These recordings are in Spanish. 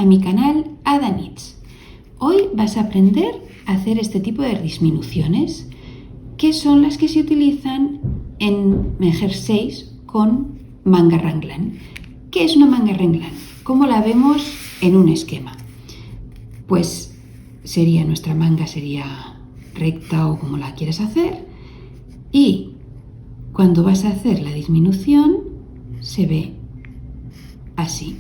mi canal Ada Knits. Hoy vas a aprender a hacer este tipo de disminuciones, que son las que se utilizan en jerseys con manga raglan. ¿Qué es una manga raglan? ¿Cómo la vemos en un esquema? Pues nuestra manga sería recta o como la quieres hacer, y cuando vas a hacer la disminución se ve así,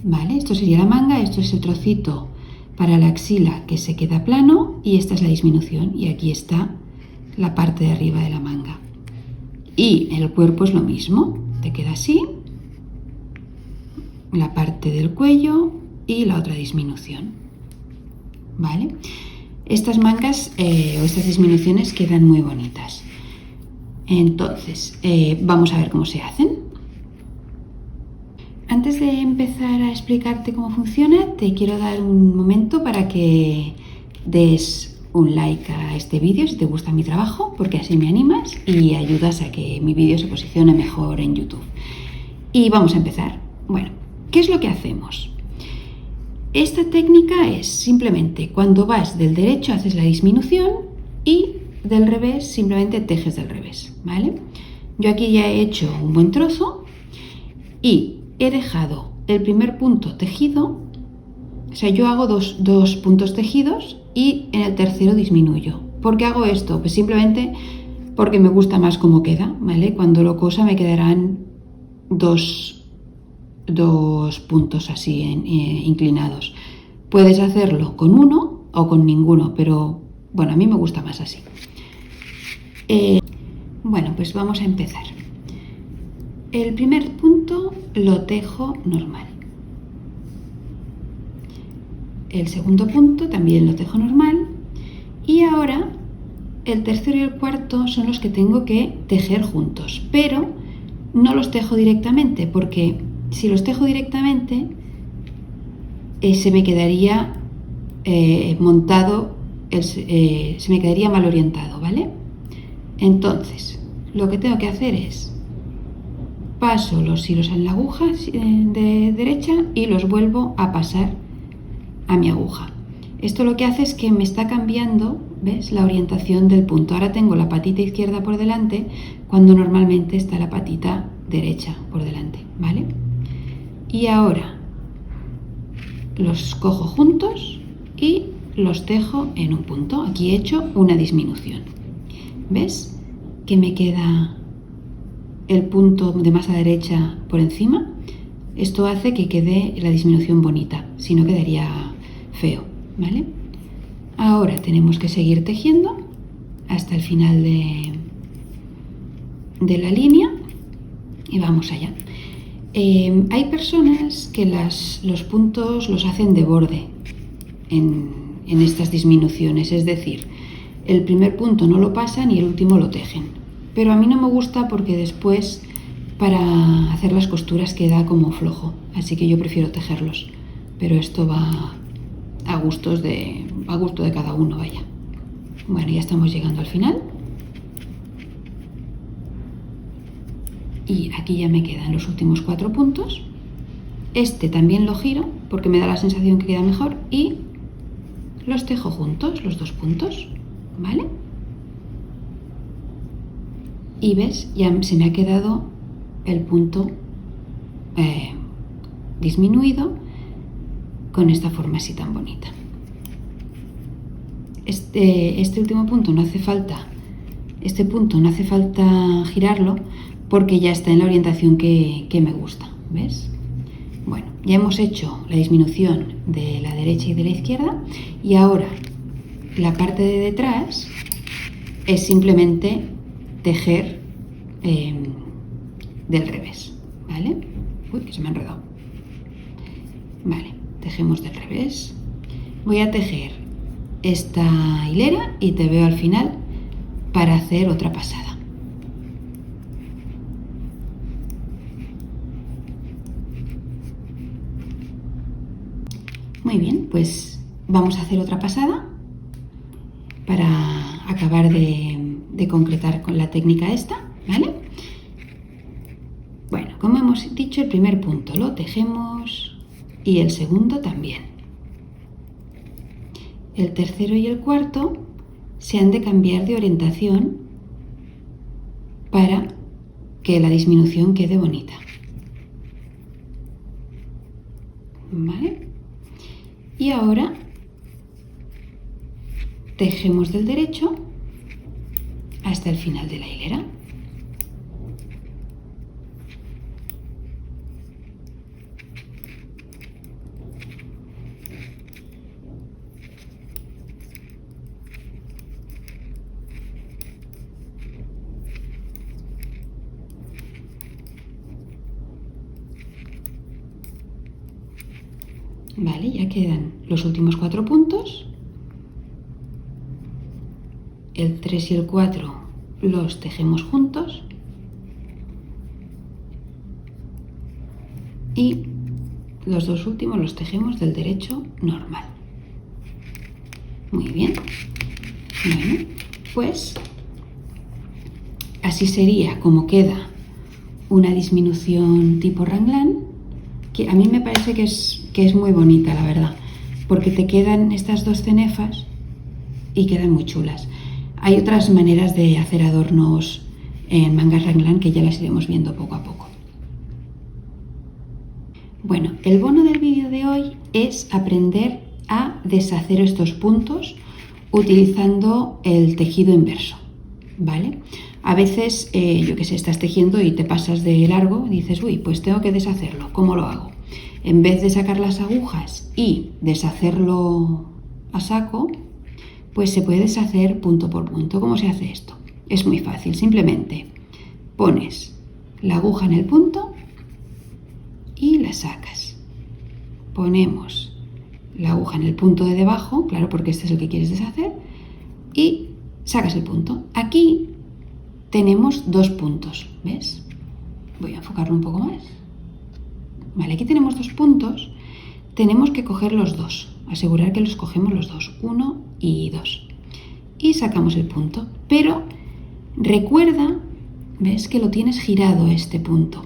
¿vale? Esto sería la manga, esto es el trocito para la axila que se queda plano y esta es la disminución y aquí está la parte de arriba de la manga. Y el cuerpo es lo mismo, te queda así, la parte del cuello y la otra disminución, ¿vale? Estas mangas o estas disminuciones quedan muy bonitas. Entonces, vamos a ver cómo se hacen. Antes de empezar a explicarte cómo funciona, te quiero dar un momento para que des un like a este vídeo si te gusta mi trabajo, porque así me animas y ayudas a que mi vídeo se posicione mejor en YouTube. Y vamos a empezar. Bueno, ¿qué es lo que hacemos? Esta técnica es simplemente cuando vas del derecho haces la disminución y del revés simplemente tejes del revés, ¿vale? Yo aquí ya he hecho un buen trozo y he dejado el primer punto tejido, o sea, yo hago dos puntos tejidos y en el tercero disminuyo. ¿Por qué hago esto? Pues simplemente porque me gusta más cómo queda, ¿vale? Cuando lo cosa me quedarán dos puntos así inclinados. Puedes hacerlo con uno o con ninguno, pero bueno, a mí me gusta más así. Bueno, pues vamos a empezar. El primer punto lo tejo normal. El segundo punto también lo tejo normal. Y ahora el tercero y el cuarto son los que tengo que tejer juntos, pero no los tejo directamente porque si los tejo directamente se me quedaría montado, se me quedaría mal orientado, ¿vale? Entonces, lo que tengo que hacer es paso los hilos en la aguja de derecha y los vuelvo a pasar a mi aguja. Esto lo que hace es que me está cambiando, ¿ves?, la orientación del punto. Ahora tengo la patita izquierda por delante cuando normalmente está la patita derecha por delante, ¿vale? Y ahora los cojo juntos y los tejo en un punto. Aquí he hecho una disminución. ¿Ves que me queda el punto de más a derecha por encima? Esto hace que quede la disminución bonita, si no quedaría feo, ¿vale? Ahora tenemos que seguir tejiendo hasta el final de la línea y vamos allá. Hay personas que los puntos los hacen de borde en estas disminuciones, es decir, el primer punto no lo pasan y el último lo tejen. Pero a mí no me gusta porque después para hacer las costuras queda como flojo, así que yo prefiero tejerlos. Pero esto va a gusto de cada uno, vaya. Bueno, ya estamos llegando al final. Y aquí ya me quedan los últimos 4 puntos. Este también lo giro porque me da la sensación que queda mejor y los tejo juntos, los 2 puntos, ¿vale? Y ves, ya se me ha quedado el punto disminuido con esta forma así tan bonita. Este último punto no hace falta, este punto no hace falta girarlo porque ya está en la orientación que me gusta, ¿ves? Bueno, ya hemos hecho la disminución de la derecha y de la izquierda y ahora la parte de detrás es simplemente tejer del revés, ¿vale? Uy, que se me ha enredado. Vale, tejemos del revés. Voy a tejer esta hilera y te veo al final para hacer otra pasada. Muy bien, pues vamos a hacer otra pasada para acabar de concretar con la técnica esta, ¿vale? Bueno, como hemos dicho, el primer punto lo tejemos y el segundo también. El tercero y el cuarto se han de cambiar de orientación para que la disminución quede bonita. ¿Vale? Y ahora tejemos del derecho hasta el final de la hilera. Vale, ya quedan los últimos 4 puntos. El 3 y el 4 los tejemos juntos. Y los 2 últimos los tejemos del derecho normal. Muy bien. Bueno, pues así sería como queda una disminución tipo raglan, que a mí me parece que es muy bonita, la verdad, porque te quedan estas 2 cenefas y quedan muy chulas. Hay otras maneras de hacer adornos en mangas raglan que ya las iremos viendo poco a poco. Bueno, el bono del vídeo de hoy es aprender a deshacer estos puntos utilizando el tejido inverso, ¿vale? A veces, yo que sé, estás tejiendo y te pasas de largo y dices, uy, pues tengo que deshacerlo, ¿cómo lo hago? En vez de sacar las agujas y deshacerlo a saco, pues se puede deshacer punto por punto. ¿Cómo se hace esto? Es muy fácil, simplemente pones la aguja en el punto y la sacas. Ponemos la aguja en el punto de debajo, claro, porque este es el que quieres deshacer, y sacas el punto. Aquí tenemos 2 puntos, ¿ves? Voy a enfocarlo un poco más. Vale, aquí tenemos 2 puntos, tenemos que coger los 2, asegurar que los cogemos los 2, 1 y 2. Y sacamos el punto, pero recuerda, ¿ves? Que lo tienes girado este punto.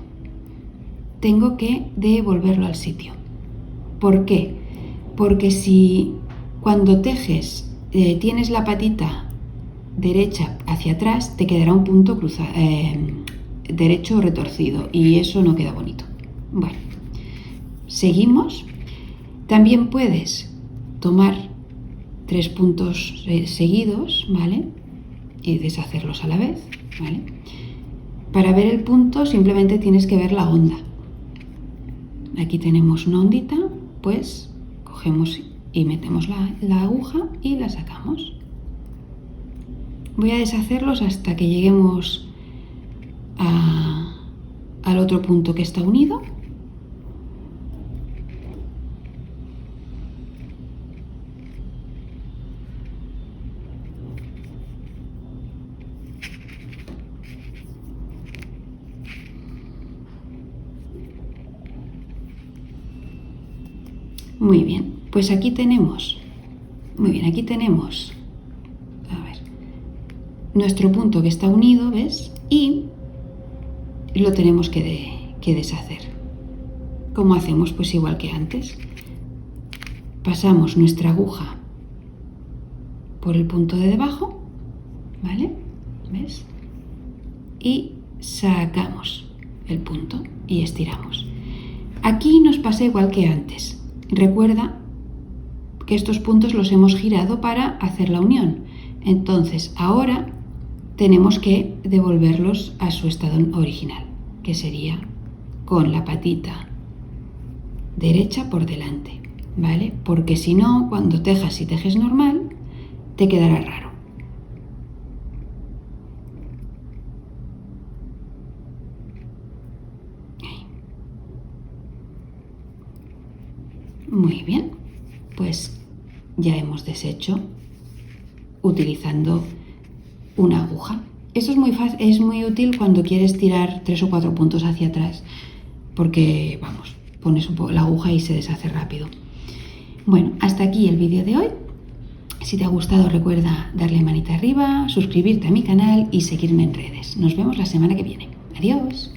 Tengo que devolverlo al sitio. ¿Por qué? Porque si cuando tejes tienes la patita derecha hacia atrás, te quedará un punto derecho retorcido y eso no queda bonito. Bueno, seguimos. También puedes tomar 3 puntos seguidos, ¿vale? Y deshacerlos a la vez, ¿vale? Para ver el punto simplemente tienes que ver la onda. Aquí tenemos una ondita, pues cogemos y metemos la aguja y la sacamos. Voy a deshacerlos hasta que lleguemos al otro punto que está unido. Muy bien, pues aquí tenemos, a ver, nuestro punto que está unido, ¿ves? Y lo tenemos que deshacer. ¿Cómo hacemos? Pues igual que antes. Pasamos nuestra aguja por el punto de debajo, ¿vale? ¿Ves? Y sacamos el punto y estiramos. Aquí nos pasa igual que antes. Recuerda que estos puntos los hemos girado para hacer la unión. Entonces, ahora tenemos que devolverlos a su estado original, que sería con la patita derecha por delante, ¿vale? Porque si no, cuando tejas, si tejes normal, te quedará raro. Muy bien, pues ya hemos deshecho utilizando una aguja. Esto es muy fácil, es muy útil cuando quieres tirar 3 o 4 puntos hacia atrás, porque, vamos, pones un poco la aguja y se deshace rápido. Bueno, hasta aquí el vídeo de hoy. Si te ha gustado, recuerda darle manita arriba, suscribirte a mi canal y seguirme en redes. Nos vemos la semana que viene. Adiós.